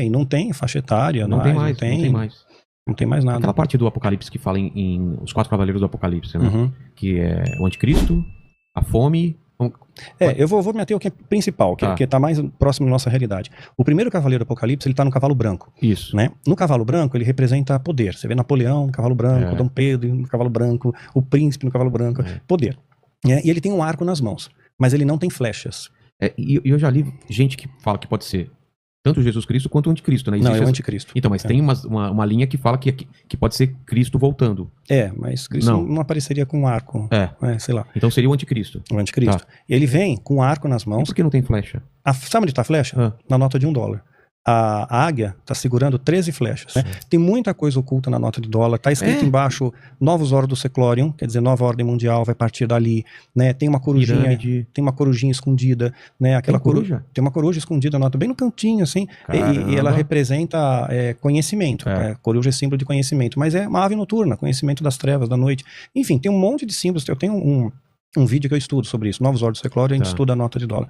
E não tem faixa etária, Não tem mais. Não tem mais nada. Aquela parte do Apocalipse que fala em os 4 cavaleiros do Apocalipse, né? Uhum. Que é o anticristo, a fome... Eu vou me ater ao que é principal, que tá mais próximo da nossa realidade. O primeiro cavaleiro do Apocalipse, ele tá no cavalo branco. Isso. Né? No cavalo branco, ele representa poder. Você vê Napoleão no cavalo branco, Dom Pedro no cavalo branco, o príncipe no cavalo branco, poder. E ele tem um arco nas mãos, mas ele não tem flechas. E eu já li gente que fala que pode ser tanto Jesus Cristo quanto o anticristo, né? Não, é o anticristo. Então, mas tem uma linha que fala que pode ser Cristo voltando. Mas Cristo não apareceria com um arco. Sei lá. Então seria o anticristo. O anticristo. Tá. Ele vem com um arco nas mãos. E por que não tem flecha? Sabe onde tá a flecha? Na nota de $1. A águia está segurando 13 flechas. Né? Tem muita coisa oculta na nota de $. Está escrito embaixo Novus Ordo Seclorium, quer dizer, nova ordem mundial vai partir dali. Né? Tem uma corujinha escondida. Né? Aquela coruja? Tem uma coruja escondida na nota, bem no cantinho, assim. E ela representa conhecimento. Coruja é símbolo de conhecimento, mas é uma ave noturna, conhecimento das trevas, da noite. Enfim, tem um monte de símbolos. Eu tenho um vídeo que eu estudo sobre isso, Novos Ordos Seclório, a gente estuda a nota de $.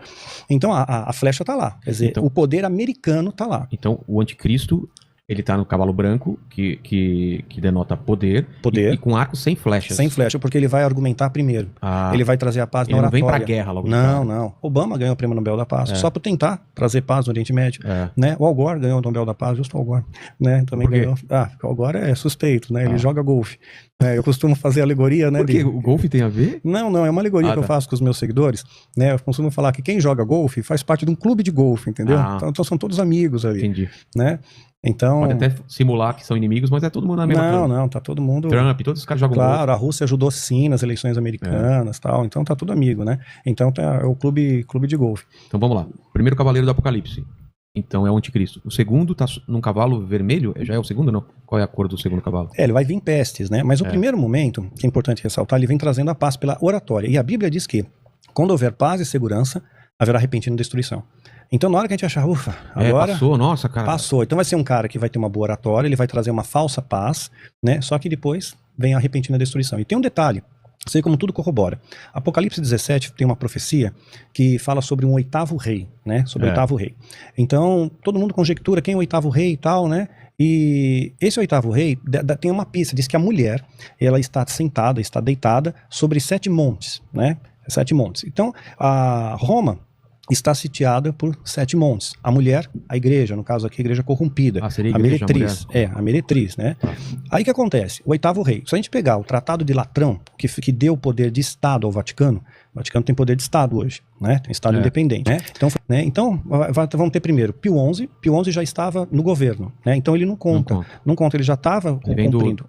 Então a flecha tá lá, quer dizer, o poder americano tá lá. Então o anticristo, ele tá no cavalo branco, que denota poder. E com arco sem flechas. Sem flecha, porque ele vai argumentar primeiro. Ele vai trazer a paz na oratória. Ele não vem pra guerra logo. Não. Obama ganhou o Prêmio Nobel da Paz, só por tentar trazer paz no Oriente Médio. Né? O Al Gore ganhou o Nobel da Paz, justo o Al Gore. Né? Também ganhou. O Al Gore é suspeito, né? Ele joga golfe. Eu costumo fazer alegoria, né? Por que? O golfe tem a ver? Não, é uma alegoria que eu faço com os meus seguidores, né? Eu costumo falar que quem joga golfe faz parte de um clube de golfe, entendeu? Então são todos amigos ali. Entendi. Né? Então... Pode até simular que são inimigos, mas é todo mundo na mesma turma. Não, tá todo mundo... Trump, todos os caras jogam golfe. Claro, a Rússia ajudou sim nas eleições americanas e tal, então tá tudo amigo, né? Então é o clube de golfe. Então vamos lá. Primeiro cavaleiro do Apocalipse. Então é o anticristo. O segundo tá num cavalo vermelho? Já é o segundo, não? Qual é a cor do segundo cavalo? Ele vai vir em pestes, né? Mas o primeiro momento, que é importante ressaltar, ele vem trazendo a paz pela oratória. E a Bíblia diz que, quando houver paz e segurança, haverá repentina destruição. Então na hora que a gente achar, ufa, agora... Passou, nossa, cara. Passou. Então vai ser um cara que vai ter uma boa oratória, ele vai trazer uma falsa paz, né? Só que depois vem a repentina destruição. E tem um detalhe, sei como tudo corrobora. Apocalipse 17 tem uma profecia que fala sobre um 8º rei, né? Sobre o 8º rei. Então, todo mundo conjectura quem é o 8º rei e tal, né? E esse 8º rei tem uma pista, diz que a mulher, ela está sentada, está deitada sobre 7 montes, né? 7 montes. Então, a Roma está sitiada por 7 montes. A mulher, a igreja, no caso aqui, a igreja corrompida. Seria a igreja, meretriz. A meretriz, né? Aí o que acontece? O 8º rei. Se a gente pegar o Tratado de Latrão, que deu poder de Estado ao Vaticano, o Vaticano tem poder de Estado hoje, né? Tem Estado independente, né? Então, vamos ter primeiro Pio XI. Pio XI já estava no governo, né? Então ele não conta, ele já estava cumprindo.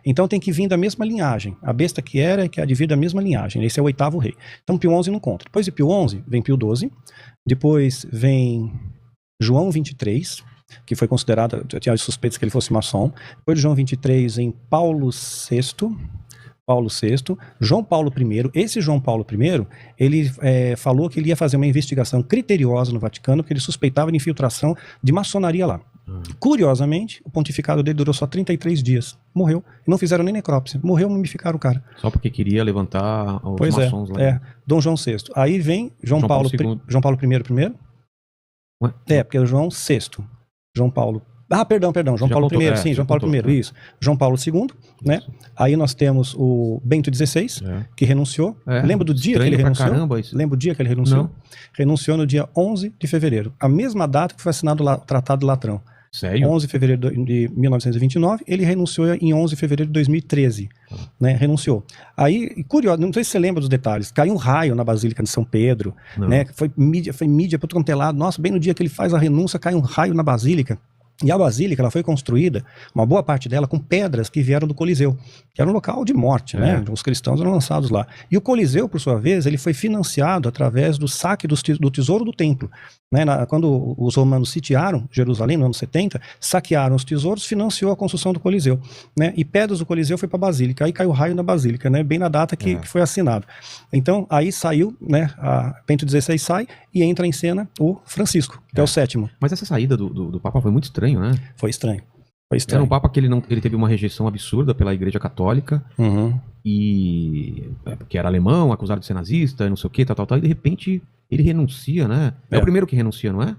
Então tem que vir da mesma linhagem. A besta que era, que advir da mesma linhagem. Esse é o 8º rei. Então Pio XI não conta. Depois de Pio XI, vem Pio XII. Depois vem João 23, que foi considerado, eu tinha suspeitas que ele fosse maçom. Depois de João 23 em Paulo VI, João Paulo I. Esse João Paulo I, ele falou que ele ia fazer uma investigação criteriosa no Vaticano, porque ele suspeitava de infiltração de maçonaria lá. Curiosamente, o pontificado dele durou só 33 dias. Morreu. E não fizeram nem necrópsia. Morreu, mumificaram o cara. Só porque queria levantar os maçons lá. Dom João VI. Aí vem João Paulo I primeiro. Ué? Porque é o João VI. João Paulo... perdão. João Paulo I. Sim, João Paulo I. Isso. João Paulo II, né? Aí nós temos o Bento XVI, que renunciou. Lembra do dia que ele renunciou? Lembra o dia que ele renunciou? Não. Renunciou no dia 11 de fevereiro. A mesma data que foi assinado o Tratado de Latrão. Sério? 11 de fevereiro de 1929, ele renunciou em 11 de fevereiro de 2013, né? Renunciou. Aí, curioso, não sei se você lembra dos detalhes, caiu um raio na Basílica de São Pedro, né? Foi mídia para todo quanto é lado. Nossa, bem no dia que ele faz a renúncia, cai um raio na Basílica. E a Basílica, ela foi construída, uma boa parte dela, com pedras que vieram do Coliseu, que era um local de morte, né? Os cristãos eram lançados lá. E o Coliseu, por sua vez, ele foi financiado através do saque do tesouro do templo. Né? Quando os romanos sitiaram Jerusalém, no ano 70, saquearam os tesouros, financiou a construção do Coliseu. Né? E pedras do Coliseu foi para a Basílica. Aí caiu o raio na Basílica, né? Bem na data que foi assinado. Então, aí saiu, né? A Bento XVI sai e entra em cena o Francisco, que é o 7º. Mas essa saída do Papa foi muito estranha. Né? Foi estranho. Era um Papa que ele teve uma rejeição absurda pela Igreja Católica, porque era alemão, acusado de ser nazista, não sei o que, tal, e de repente ele renuncia, né? É o primeiro que renuncia, não é?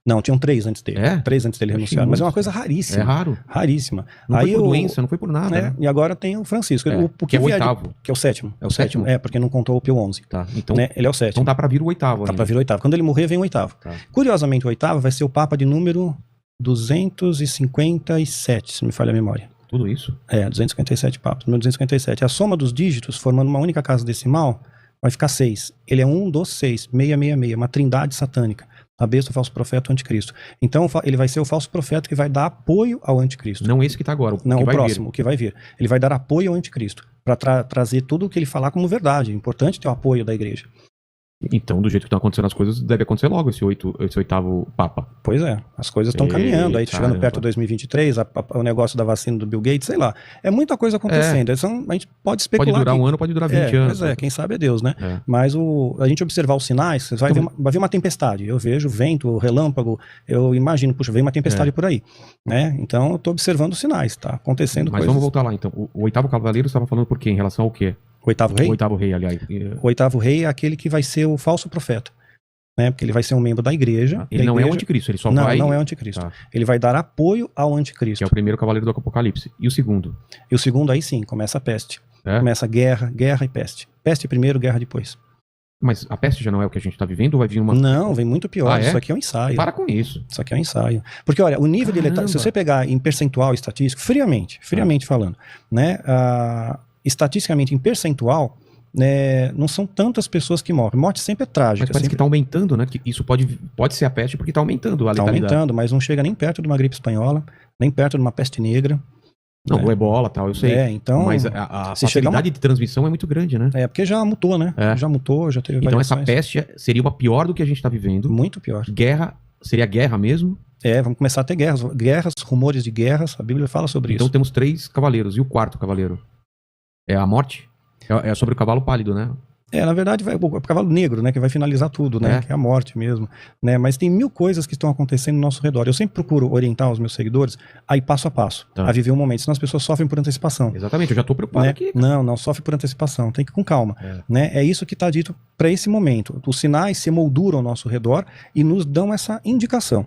Não, tinham 3 antes dele. 3 antes dele renunciar. Mas é uma coisa raríssima. É raro. Raríssima. Não foi por doença, não foi por nada. Né? E agora tem o Francisco. Que é o 8º. Que é o 7º. É o 7º? Porque não contou o Pio XI. Tá. Então, né? Ele é o 7º. Então dá pra vir o 8º. Dá pra vir o 8º. Quando ele morrer, vem o 8º. Tá. Curiosamente, o 8º vai ser o Papa de número 257, se me falha a memória. Tudo isso? 257 papas. Número 257. A soma dos dígitos, formando uma única casa decimal, vai ficar 6. Ele é um dos 6, 666, uma trindade satânica. A besta, o falso profeta, o anticristo. Então, ele vai ser o falso profeta que vai dar apoio ao anticristo. Não esse que está agora, o próximo, o que vai vir. Ele vai dar apoio ao anticristo, para trazer tudo o que ele falar como verdade. É importante ter o apoio da igreja. Então, do jeito que estão acontecendo as coisas, deve acontecer logo esse 8º Papa. Pois é, as coisas estão caminhando. Aí, chegando perto de 2023, o negócio da vacina do Bill Gates, sei lá. É muita coisa acontecendo. A gente pode especular. Pode durar um ano, pode durar 20 anos. Pois quem sabe é Deus, né? Mas a gente observar os sinais, vai ver uma tempestade. Eu vejo vento, relâmpago, eu imagino, puxa, vem uma tempestade por aí. Né? Então, eu estou observando os sinais, tá acontecendo coisas. Mas vamos voltar lá, então. O 8º Cavaleiro estava falando por quê? Em relação ao quê? O 8º rei? O 8º rei, aliás. O 8º rei é aquele que vai ser o falso profeta. Né? Porque ele vai ser um membro da igreja. Ele não é o anticristo, ele só vai... Não é o anticristo. Tá. Ele vai dar apoio ao anticristo. Que é o primeiro cavaleiro do Apocalipse. E o segundo? E o segundo, aí sim, começa a peste. Começa a guerra e peste. Peste primeiro, guerra depois. Mas a peste já não é o que a gente está vivendo ou vai vir uma... Não, vem muito pior. Isso aqui é um ensaio. Para com isso. Isso aqui é um ensaio. Porque, olha, o nível de letalidade, se você pegar em percentual estatístico, friamente falando, né, estatisticamente em percentual, não são tantas pessoas que morrem. Morte sempre é trágica. Mas parece que está aumentando, né? Que isso pode ser a peste porque está aumentando a letalidade. Está aumentando, mas não chega nem perto de uma gripe espanhola, nem perto de uma peste negra. Não, o ebola tal, eu sei. Então, mas a facilidade de transmissão é muito grande, né? Porque já mutou, né? Já mutou, já teve Então variações. Essa peste seria uma pior do que a gente está vivendo. Muito pior. Guerra, seria guerra mesmo? Vamos começar a ter guerras, rumores de guerras, a Bíblia fala sobre isso. Então temos 3 cavaleiros, e o 4º cavaleiro? É a morte? É sobre o cavalo pálido, né? Na verdade, o cavalo negro, né, que vai finalizar tudo, né, que é a morte mesmo, né, mas tem 1000 coisas que estão acontecendo no nosso redor. Eu sempre procuro orientar os meus seguidores a ir passo a passo, a viver um momento, senão as pessoas sofrem por antecipação. Exatamente, eu já estou preocupado aqui. Não sofre por antecipação, tem que ir com calma. Né? É isso que está dito para esse momento. Os sinais se molduram ao nosso redor e nos dão essa indicação.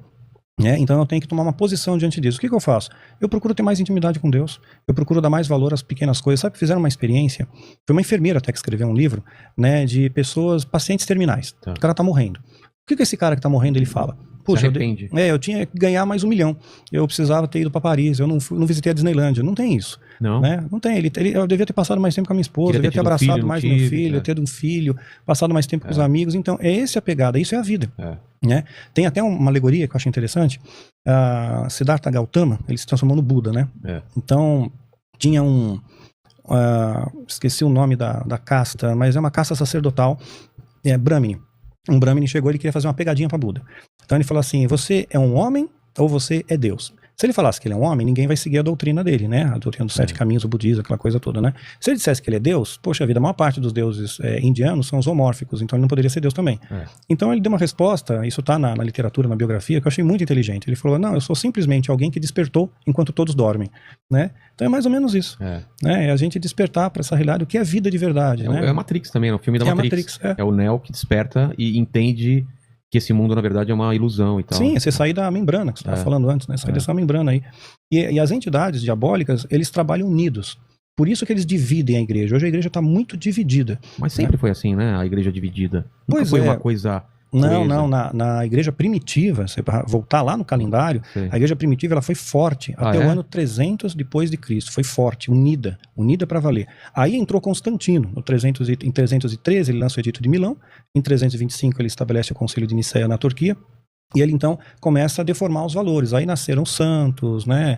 Então eu tenho que tomar uma posição diante disso. O que eu faço? Eu procuro ter mais intimidade com Deus, eu procuro dar mais valor às pequenas coisas. Sabe que fizeram uma experiência? Foi uma enfermeira até que escreveu um livro, né, de pacientes terminais. O cara tá morrendo. O que esse cara que tá morrendo, ele fala? Puxa, eu tinha que ganhar mais 1 milhão. Eu precisava ter ido para Paris, eu não visitei a Disneylândia. Não tem isso. Não. Né? Não tem. Eu devia ter passado mais tempo com a minha esposa, eu devia ter abraçado mais meu filho, ter um filho, passado mais tempo com os amigos. Então, é essa a pegada, isso é a vida. Né? Tem até uma alegoria que eu acho interessante. Siddhartha Gautama, ele se transformou no Buda, né? Então, tinha esqueci o nome da casta, mas é uma casta sacerdotal, Brahmini. Um Brahmini chegou e ele queria fazer uma pegadinha para Buda. Então ele falou assim, você é um homem ou você é Deus? Se ele falasse que ele é um homem, ninguém vai seguir a doutrina dele, né? A doutrina dos 7 caminhos, o budismo, aquela coisa toda, né? Se ele dissesse que ele é Deus, poxa vida, a maior parte dos deuses indianos são zoomórficos, então ele não poderia ser Deus também. Então ele deu uma resposta, isso tá na literatura, na biografia, que eu achei muito inteligente. Ele falou, não, eu sou simplesmente alguém que despertou enquanto todos dormem, né? Então é mais ou menos isso, né? É a gente despertar para essa realidade, o que é vida de verdade, né? É a Matrix também, é o filme da Matrix. É o Neo que desperta e entende que esse mundo, na verdade, é uma ilusão e tal. Sim, você sair da membrana, que você estava falando antes, né? Sair dessa membrana aí. E as entidades diabólicas, eles trabalham unidos. Por isso que eles dividem a igreja. Hoje a igreja está muito dividida. Mas sempre foi assim, né? A igreja dividida. Nunca foi uma coisa... Não, na igreja primitiva, você voltar lá no calendário, a igreja primitiva ela foi forte até o ano 300 depois de Cristo, foi forte, unida para valer. Aí entrou Constantino, em 313 ele lança o Edito de Milão, em 325 ele estabelece o Concílio de Nicéia na Turquia, e ele então começa a deformar os valores. Aí nasceram santos, né,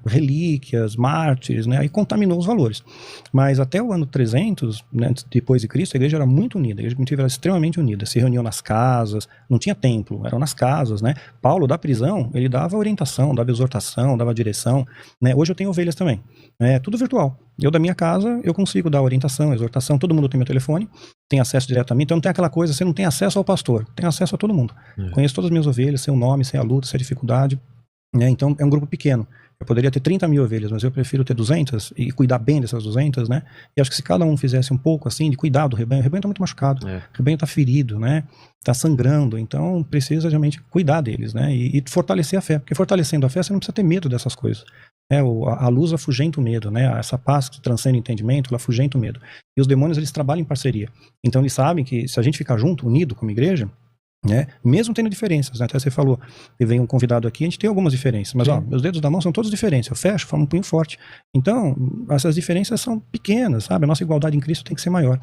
relíquias, mártires, né, aí contaminou os valores. Mas até o ano 300, né, depois de Cristo, a igreja era muito unida, a igreja primitiva era extremamente unida, se reuniam nas casas, não tinha templo, eram nas casas, né. Paulo da prisão, ele dava orientação, dava exortação, dava direção, né. Hoje eu tenho ovelhas também, é tudo virtual. Eu da minha casa, eu consigo dar orientação, exortação, todo mundo tem meu telefone, tem acesso diretamente, então não tem aquela coisa, você não tem acesso ao pastor, tem acesso a todo mundo. Conheço todas as minhas ovelhas, sei o nome, sei a luta, sei a dificuldade, né? Então é um grupo pequeno. Eu poderia ter 30 mil ovelhas, mas eu prefiro ter 200 e cuidar bem dessas 200, né? E acho que se cada um fizesse um pouco assim de cuidar do rebanho, o rebanho está muito machucado, o rebanho está ferido, né? Está sangrando, então precisa realmente cuidar deles, né? E fortalecer a fé, porque fortalecendo a fé você não precisa ter medo dessas coisas. A luz afugenta o medo, né? Essa paz que transcende o entendimento, ela afugenta o medo. E os demônios, eles trabalham em parceria. Então eles sabem que se a gente ficar junto, unido como igreja, né? Mesmo tendo diferenças, né? Até você falou que vem um convidado aqui, a gente tem algumas diferenças, mas ó, meus dedos da mão são todos diferentes, eu fecho, formo um punho forte. Então, essas diferenças são pequenas, sabe? A nossa igualdade em Cristo tem que ser maior.